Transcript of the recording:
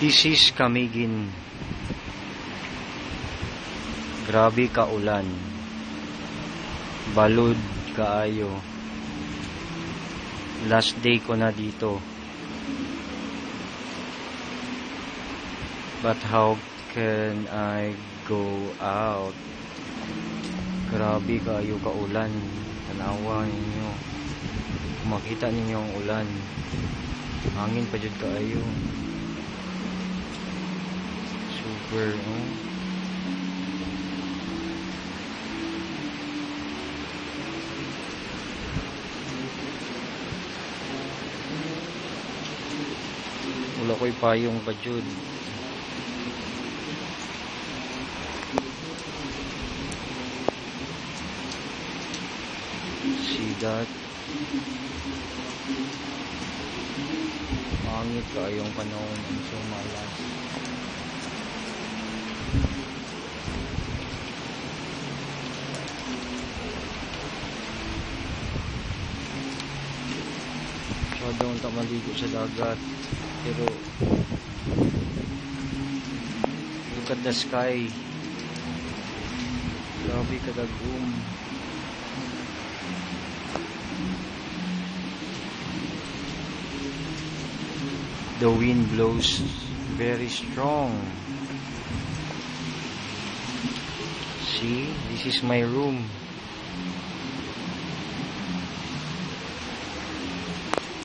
This is Camiguin. Grabe ka ulan. Balud kaayo. Last day ko na dito. But how can I go out? Grabe kaayo ka ulan. Tanawa ninyo. Kung makita ninyo ang ulan. Hangin pa jud kaayo. Super, wala ko'y payong pa jud. See that? Pangit kayong panahon ang sumalas. Masyadong maligo sa dagat, pero look at the sky. Grabe kadagum. The wind blows very strong. See, this is my room.